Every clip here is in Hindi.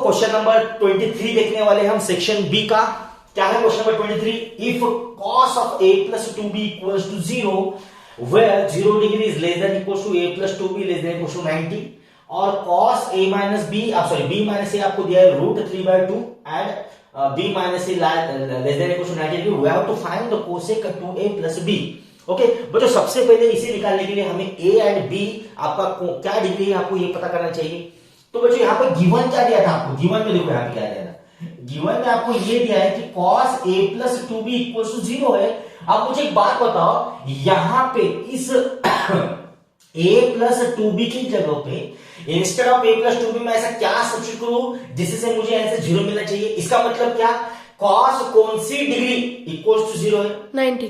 क्वेश्चन नंबर 23 देखने वाले हम सेक्शन बी का। क्या है question number 23? If cos of a plus 2b equals to 0 where 0 degree is less than equals to a plus 2b less than equals to 90 और cos a minus b b minus a आपको दिया है √3/2 and b minus a less than equals to 90 degree, we have to find the cosec 2a plus b। Okay बच्चों, सबसे पहले इसे निकालने के लिए हमें a एंड b आपका क्या डिग्री है आपको ये पता करना चाहिए। तो बच्चों यहाँ पर गिवन क्या दिया था आपको? गिवन में देखो यहाँ पे क्या दिया था, गिवन में आपको ये दिया है कि cos a plus 2b equals to 0 है। अब मुझे एक बात बताओ, यहाँ पे इस a plus 2b की जगह पे instead of a plus 2b में ऐसा क्या सब्स्टिट्यूट करूं जिससे मुझे आंसर 0 मिलना चाहिए? इसका मतलब क्या, cos कौन सी डिग्री इक्वल्स टू 0 है? 90।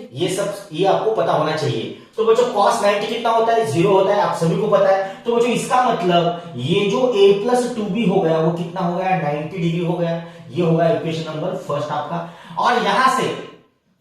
ये आपको पता होना चाहिए। तो बच्चों cos 90 कितना होता है? 0 होता है, आप सभी को पता है। तो बच्चों इसका मतलब ये जो a plus 2b हो गया वो कितना हो गया? 90 डिग्री हो गया। ये होगा इक्वेशन नंबर फर्स्ट आपका। और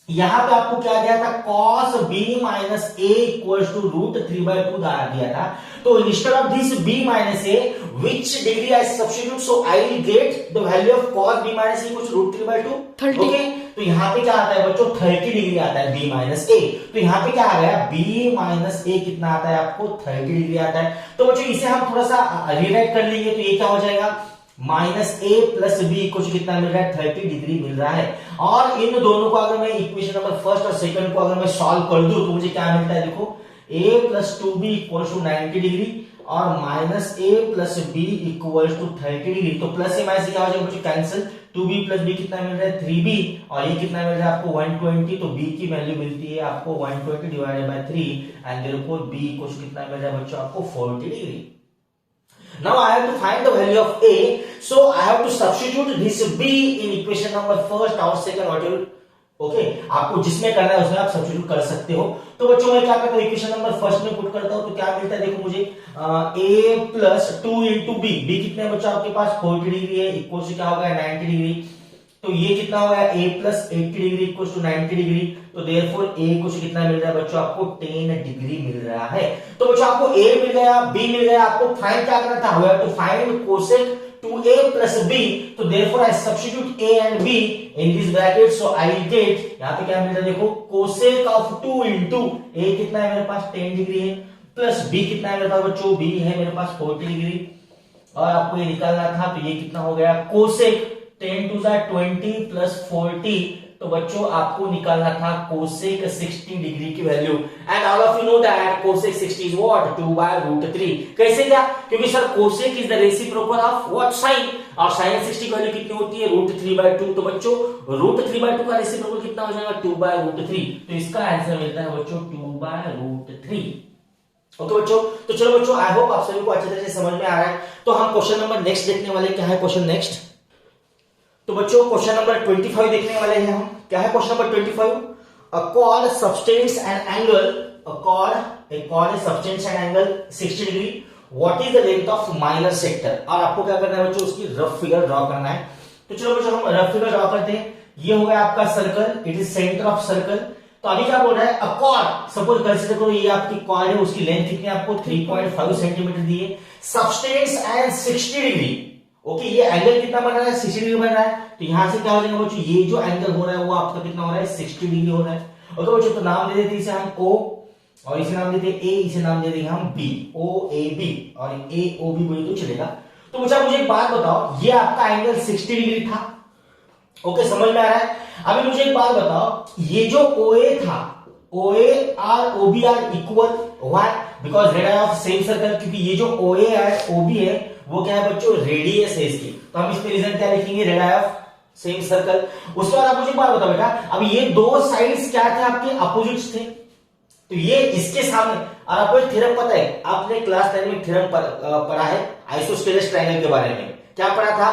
यहां पे आपको क्या दिया था? cos b minus a equals to √3/2 दिया था। तो instead of this b minus a, which degree I substitute? So I will get the value of cos b minus a equals to √3/2 30। Okay? तो यहाँ पे क्या आता है बच्चों? 30 डिग्री आता है b minus a। तो यहाँ पे क्या आ गया? b minus a कितना आता है आपको? 30 डिग्री आता है। तो बच्चों इसे हम थोड़ा सा रिराइट कर लेंगे, तो ये क्या हो जाएगा? माइनस a प्लस b कुछ कितना मिल रहा है? 30 डिग्री मिल रहा है। और इन दोनों को अगर मैं इक्वेशन नंबर फर्स्ट और सेकंड को अगर मैं सॉल्व कर दूं तो मुझे क्या मिलता है? देखो a plus 2b equal to 90 degree और minus a plus b equal to 30 degree. तो प्लस से माइनस क्या हो जाएगा बच्चों? कैंसिल। 2b प्लस b कितना मिल रहा है? 3b। और ये कितना मिल रहा है आपको? 120। तो b की वैल्यू मिलती है आपको 120 divided by 3 and therefore b equal कितना मिल रहा है बच्चों आपको? 40 degree. Now I have to find the value of a, so I have to substitute this b in equation number first or second, whatever। Okay, आपको जिसमें करना है उसमें आप सब्स्टिट्यूट कर सकते हो। तो बच्चों मैं क्या करता हूँ? इक्वेशन नंबर फर्स्ट में पुट करता हूँ तो क्या मिलता है? देखो मुझे a plus 2 into b, b कितने बच्चों आपके पास? 40 डिग्री है, इक्वल से क्या होगा? 90 डिग्री। तो ये कितना हो गया? a plus 80 degree equal to 90 degree. तो देयरफॉर a कुछ कितना मिल रहा है बच्चों आपको? 10 डिग्री मिल रहा है। तो बच्चों आपको a मिल गया, b मिल गया, आपको फाइंड क्या करना था? We have to find cosec 2a plus b। तो therefore I substitute a and b in this bracket, so I will get, यहाँ पे क्या मिल रहा है देखो, कोसेक ऑफ 2 इंटू a कितना है मेरे पास? 10 डिग्री है, प्लस b कितना है मेरे पास बच्चों? b है मेरे पास 40 डिग्री। और आपको ये निकालना था तो ये कितना हो गया? Cosec 10 to the 20 plus 40। तो बच्चों आपको निकालना था कोसेक 60 डिग्री की value. And all of you know that cosec 60 is what? 2/√3। कैसे क्या? क्योंकि sir cosec is the reciprocal of what? Sine. और साइन 60 की वैल्यू कितनी होती है? √3/2। तो बच्चों √3/2 का रेसिप्रोकल कितना हो जाएगा? 2/√3। तो इसका आंसर मिलता है बच्चों 2/√3। ओके बच्चों, तो चलो बच्चों आई होप आप सभी को अच्छे तरह से समझ में आ रहा है। तो हम क्वेश्चन नंबर नेक्स्ट देखने वाले। क्या है क्वेश्चन नेक्स्ट? तो बच्चों क्वेश्चन नंबर 25 देखने वाले हैं हम। क्या है question number 25? A chord subtends an angle, a chord subtends an angle 60 degree. What is the length of minor sector? और आपको क्या करना है बच्चों? उसकी रफ फिगर ड्रॉ करना है। तो चलो बच्चों हम रफ फिगर ड्रॉ करते हैं। ये हो गया आपका circle, it is centre of circle. तो अभी क्या बोल रहा है? अ कॉर्ड, सपोज कंसीडर करो ये आपकी कॉर्ड है, उसकी लेंथ कितनी आपको? 3.5 सेंटीमीटर दी है। Subtends and 60 degree. ओके, ये एंगल कितना बन रहा है? 60 डिग्री बन रहा है। तो यहां से क्या हो जाएगा बच्चों? ये जो एंगल हो रहा है वो आपका कितना हो रहा है? 60 डिग्री हो रहा है। ओके बच्चों, तो नाम दे देते इसे हम O और इसे नाम देते A, इसे नाम दे देंगे हम B, OAB और AOB बोले तो चलेगा। तो बच्चा मुझे एक बात बताओ, ये आपका एंगल 60 डिग्री था। ओके, समझ में आ रहा है? अभी मुझे एक बात बताओ, ये जो OA था, OA और OB are equal. Why? Because radius of same circle. क्योंकि ये जो OA है, OB है, वो क्या है बच्चों? रेडियस है इसकी। तो हम इस पे रीजन क्या लिखेंगे? Radius of same circle. उसके बाद आप मुझे बात बताओ बेटा, अब ये दो साइड्स क्या थे आपके? अपोजिट्स थे। तो ये इसके सामने, और आपको एक थ्योरम पता है, आपने क्लास 10 में थ्योरम पढ़ा है आइसोस्केलेस ट्रायंगल के बारे में। क्या पढ़ा था?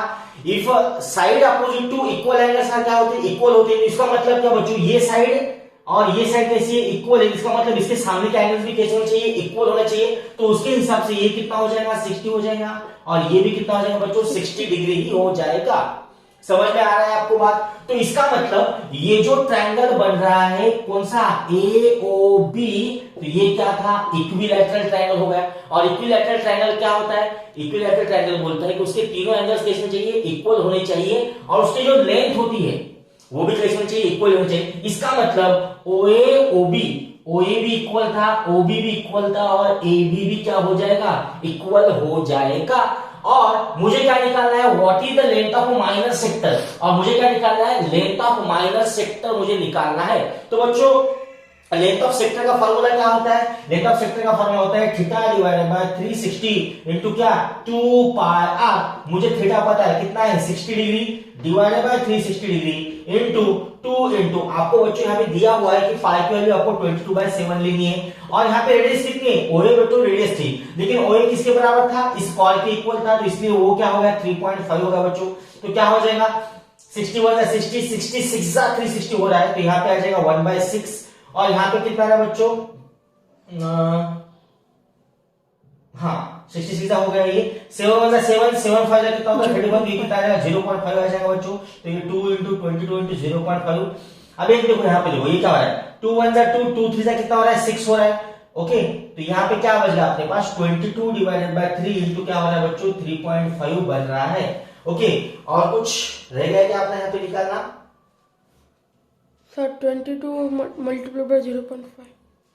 If side opposite to equal angles क्या होते हैं? इक्वल होते हैं। इसका मतलब क्या बच्चों? ये साइड और ये साइड कैसी है? इक्वल है। इसका मतलब इसके सामने के एंगल्स भी कैसे होने चाहिए? इक्वल होना चाहिए। तो उसके हिसाब से ये कितना हो जाएगा? 60 हो जाएगा। और ये भी कितना हो जाएगा बच्चों? 60 डिग्री ही हो जाएगा। समझ में आ रहा है आपको बात? तो इसका मतलब ये जो ट्रायंगल बन रहा है कौन सा? AOB तो ये क्या था, इक्विलैटरल ट्रायंगल हो गया। और इक्विलैटरल ट्रायंगल क्या होता है, इक्विलैटरल ट्रायंगल बोलता है कि उसके तीनों एंगल्स कैसे चाहिए, इक्वल होने चाहिए, और उसकी जो लेंथ होती है वो भी कैसे होनी चाहिए, इक्वल होनी चाहिए। इसका मतलब OA भी इक्वल था, OB भी इक्वल था, और AB भी क्या हो जाएगा, इक्वल हो जाएगा। और मुझे क्या निकालना है, what is the length of minor sector, और मुझे क्या निकालना है, लेंथ ऑफ माइनर सेक्टर मुझे निकालना है। तो बच्चों लेंथ ऑफ सेक्टर का फार्मूला क्या होता है, लेंथ ऑफ सेक्टर का फार्मूला होता है थीटा डिवाइडेड बाय 360 इनटू क्या 2 पाई r। मुझे थीटा पता है कितना है 60 degree, divided by 360 degree into 2 into आपको बच्चों यहाँ पे दिया हुआ है कि फाई की वैल्यू आपको 22/7 लेनी है। और यहाँ पे रेडियस कितनी है, OA बच्चों रेडियस थी, लेकिन OA किसके बराबर था, इस कॉल के इक्वल था, तो इसलिए वो क्या हो गया 3.5 होगा बच्चों। तो क्या हो जाएगा 61 60 66 360 हो रहा है, तो यहाँ पे आ जाएगा 1/6। और यहाँ पे कितना है बच्चों, हाँ 66 हो गया, ये 7 7 7 5 कितना होगा 31, ये कितना आ जाएगा 0.5 आ जाएगा बच्चों। तो ये 2 इंटू 22 इंटू 0.5। अब एक देखो यहाँ पे देखो ये क्या हो रहा है, 2 1 2 2 3 कितना हो रहा है 6 हो रहा है। ओके, तो यहाँ पे क्या बच गया अपने पास 22 डिवाइडेड बाय 3 इंटू क्या हो रहा है बच्चों 3.5 बन रहा है। ओके, और कुछ रह गया क्या आपने यहाँ पे निकालना, सर 22 मल्टीप्लाई बाय 0.5।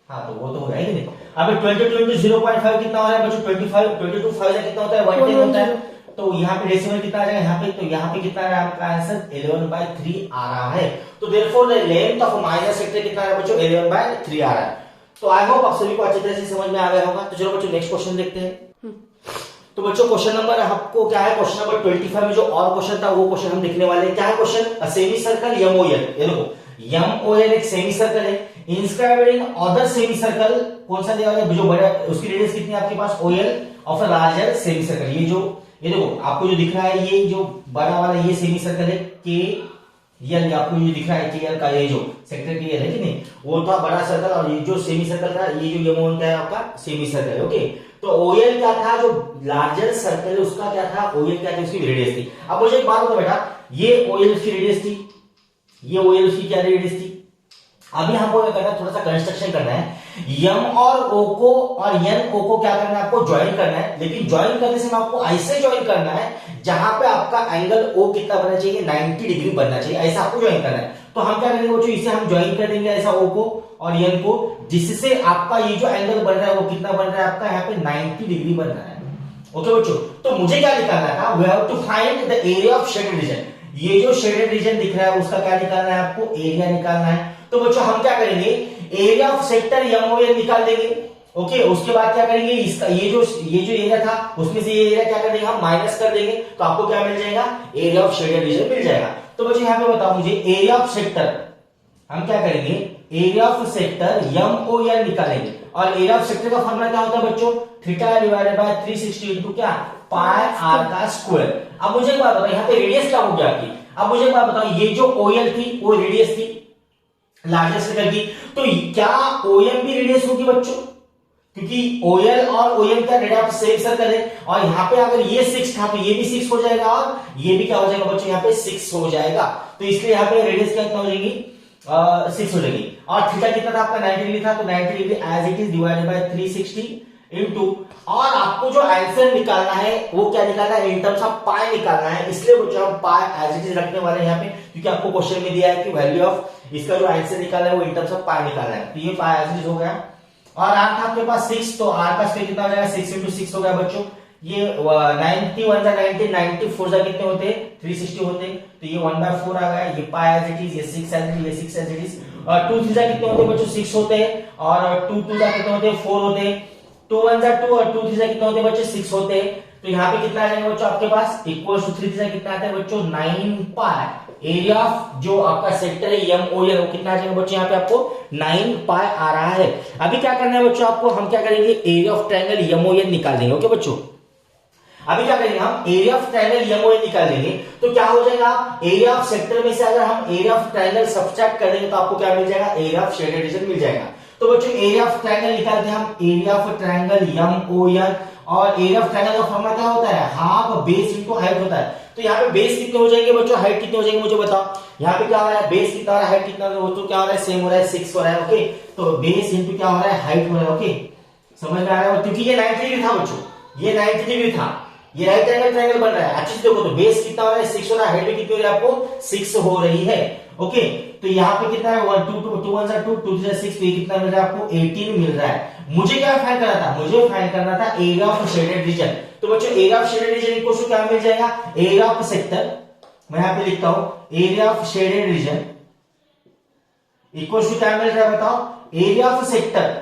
हाँ तो वो तो हो जाएगी नहीं। अब 22 इंटू 0.5 कितना हो रहा है बच्चों 25, 22 5 कितना होता है 110 होता है। तो यहाँ पे डेसिमल कितना आ जाएगा यहाँ पे, तो यहाँ पे कितना आ रहा है आपका आंसर 11/3 आ रहा है। तो therefore the length of minor sector कितना है बच्चों 11/3 आ रहा है। तो आई होप आप सभी को अच्छी तरह से समझ में आ गया होगा। तो चलो बच्चों नेक्स्ट क्वेश्चन देखते हैं। तो बच्चों क्वेश्चन नंबर आपको क्या है, क्वेश्चन नंबर 25 में जो और क्वेश्चन था वो क्वेश्चन हम देखने वाले हैं। क्या है क्वेश्चन, सेमी सर्कल MOL, ये देखो MOL एक सेमी सर्कल है, inscribed in other semi circle, कौन सा दिया है जो बड़ा, उसकी रेडियस कितनी है आपके पास OL of a larger semi circle. ये देखो आपको जो दिख रहा है ये जो बड़ा वाला ये सेमी सर्कल है KL, आपको जो दिख रहा है KL का ये जो सेक्टर KL है कि नहीं, वो था बड़ा सर्कल, और ये जो सेमी सर्कल था ये जो MOL का है आपका सेमी सर्कल है। ओके, तो OL क्या था, जो लार्जर सर्कल है उसका क्या था, OL क्या थी, उसकी रेडियस थी। अब मुझे एक बात बताओ बेटा, ये OL की रेडियस थी, ये OL की क्या रेडियस थी। अभी हमको क्या करना है, थोड़ा सा कंस्ट्रक्शन करना है, M और O को और N O को क्या करना है, आपको ज्वाइन करना है। लेकिन ज्वाइन करने से आपको ऐसे ज्वाइन करना है जहां पे आपका एंगल O कितना बनना चाहिए 90 डिग्री बनना चाहिए, ऐसा आपको ज्वाइन करना है। तो हम क्या करेंगे बच्चों, इसे हम ज्वाइन कर देंगे ऐसा O को और N को, जिससे आपका ये जो एंगल बन रहा है वो कितना बन रहा है आपका यहाँ पे 90 डिग्री बन रहा है। ओके बच्चों, तो मुझे क्या निकालना था, we have to find the area of shaded region. ये जो शेडेड रीजन दिख रहा है उसका क्या निकालना है, आपको एरिया निकालना है। तो बच्चों हम क्या करेंगे, एरिया ऑफ सेक्टर MOL निकाल देंगे। ओके, उसके बाद क्या करेंगे, इसका ये जो एरिया था उसमें से ये एरिया क्या कर देंगे हम माइनस कर देंगे, तो आपको क्या मिल जाएगा, एरिया ऑफ शेडेड रीजन मिल जाएगा। तो बच्चों यहाँ पे बताओ मुझे एरिया ऑफ सेक्टर, हम क्या करेंगे, एरिया ऑफ सेक्टर MOL निकालेंगे। और एरिया ऑफ सेक्टर का फॉर्मूला क्या होता है बच्चों, थीटा डिवाइडेड बाय 360 इनटू क्या पाई r का स्क्वायर। अब मुझे एक बात बताओ, यहाँ पे रेडियस क्या हो गया आपकी। अब मुझे एक बात बताओ, ये जो OL थी वो रेडियस थी लार्जर सर्कल की, तो क्या OM भी रेडियस होगी बच्चों, क्योंकि OL और OM का रेडियस सेम सर्कल है। और यहाँ पे अगर ये 6 था तो ये भी 6 हो जाएगा, और ये भी क्या हो जाएगा बच्चों यहाँ पे 6 हो जाएगा। तो इसलिए यहाँ पे रेडियस कितना हो जाएगी 6 हो जाएगी। और थीटा कितना था आपका 90 डिग्री था, तो 90 degree as it is divided by 360 into, और आपको जो आंसर निकालना है वो क्या निकालना है, इन टर्म्स ऑफ पाई निकालना है। इसलिए बच्चों हम पाई एज इट इज रखने वाले हैं यहाँ पे, क्योंकि आपको क्वेश्चन में दिया है कि वैल्यू ऑफ इसका जो आंसर निकालना है वो इन टर्म्स ऑफ पाई निकालना है। तो ये पाई एज इट इज हो गया। और r था आपके पास 6, तो r का स्क्वायर कितना हो जाएगा 6 into 6 हो गया बच्चों। ये 91 90 94 जा कितने होते हैं 360 होते हैं, तो ये 1/4 आ गया। ये पाई एज इट इज, ये 6 एज इट इज, ये 6 एज इट इज। और 2 3 जा कितने होते हैं बच्चों 6 होते हैं, और 2 2 जा कितने होते हैं 4 होते हैं। 2 1 जा 2 और 2 3 जा कितने होते हैं बच्चों 6 होते हैं। तो यहाँ पे कितना आ जाएगा बच्चों आपके पास इक्वल टू 3 जा कितना आता है बच्चों 9 पाई। एरिया ऑफ जो आपका सेक्टर है MOL वो कितना आ जाएगा बच्चों, यहाँ पे आपको 9 पाई आ रहा है। अभी क्या करना है बच्चों आपको, हम क्या करेंगे एरिया ऑफ ट्रायंगल MOL निकाल देंगे। ओके बच्चों, अभी क्या करेंगे हम एरिया ऑफ ट्रायंगल MOL निकाल देंगे। तो क्या हो जाएगा, एरिया ऑफ सेक्टर में से अगर हम एरिया ऑफ ट्रायंगल सब्ट्रैक्ट कर देंगे तो आपको क्या मिल जाएगा, एरिया ऑफ शेडेड रीजन मिल जाएगा। तो बच्चों एरिया ऑफ ट्रायंगल निकालते हैं हम, एरिया ऑफ ट्रायंगल MOL। और एरिया ऑफ ट्रायंगल का फॉर्मूला क्या होता है, हाफ बेस इनटू हाइट होता है। तो यहाँ पे बेस कितने हो जाएंगे बच्चों, हाइट कितने हो जाएंगे मुझे बताओ। यहाँ पे क्या हो रहा है, बेस कितना हो रहा है, हाइट कितना हो रहा है, वो तो क्या हो रहा है, सेम हो रहा है, 6 हो रहा है। ओके, तो बेस इंटू क्या हो रहा है, हाइट हो रहा है। ओके, समझ में आ रहा है, क्योंकि ये 90 डिग्री था बच्चों, ये 90 डिग्री था, ये राइट एंगल ट्रायंगल बन रहा है। अच्छे से देखो तो बेस कितना हो रहा है, 6 हो रहा है, हाइट भी कितनी हो रही है आपको, 6 हो रही है। ओके, तो यहाँ पे कितना है, 1 2 2 2 1 2 2 3 6, तो ये कितना मिल रहा है आपको, 18 मिल रहा है। मुझे क्या फाइंड करना था, मुझे फाइंड करना था एरिया ऑफ शेडेड रीजन। तो बच्चों area of shaded region equal to क्या मिल जाएगा, एरिया ऑफ सेक्टर, मैं यहाँ पे लिखता हूं area of shaded region equal to क्या मिल रहा है बताओ, area of sector,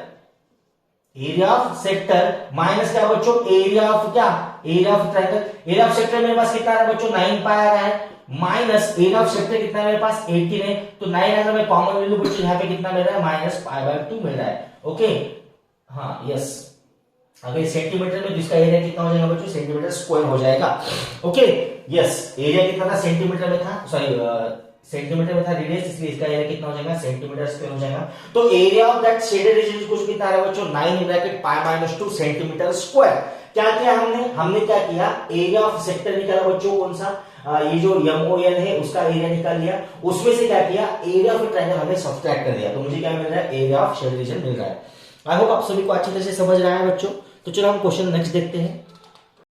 area of sector minus क्या बच्चों, एरिया ऑफ क्या, area of triangle. Area of sector मेरे पास कितना आ रहा है बच्चों, 9 पाई आ रहा है, माइनस एरिया ऑफ सेक्टर कितना है मेरे पास, 18 है। तो 9 अगर मैं कॉमन ले लूं बच्चों, यहाँ पे कितना मिल रहा है, माइनस पाई बाय 2 मिल रहा है। ओके, हाँ यस, अगर सेंटीमीटर में जिसका एरिया कितना हो जाएगा बच्चों, सेंटीमीटर स्क्वायर हो जाएगा। ओके यस, एरिया कितना था, सेंटीमीटर में था, सॉरी सेंटीमीटर में था रेडियस, इसलिए इसका एरिया कितना हो जाएगा, सेंटीमीटर स्क्वायर हो जाएगा। तो area of that shaded region कुछ कितना आ रहा है बच्चों, 9 in bracket pi minus 2 centimetre square. क्या किया हमने क्या किया, एरिया ऑफ सेक्टर निकाला बच्चों, कौन सा, ये जो MOL है उसका एरिया निकाल लिया, उसमें से क्या किया, एरिया ऑफ ट्रायंगल हमने सब्ट्रैक्ट कर दिया, तो मुझे क्या मिल रहा है, एरिया ऑफ शेडेड रीजन मिल रहा है। आई होप आप सभी को अच्छी तरह से समझ रहा है बच्चों। तो चलो हम क्वेश्चन नेक्स्ट देखते हैं।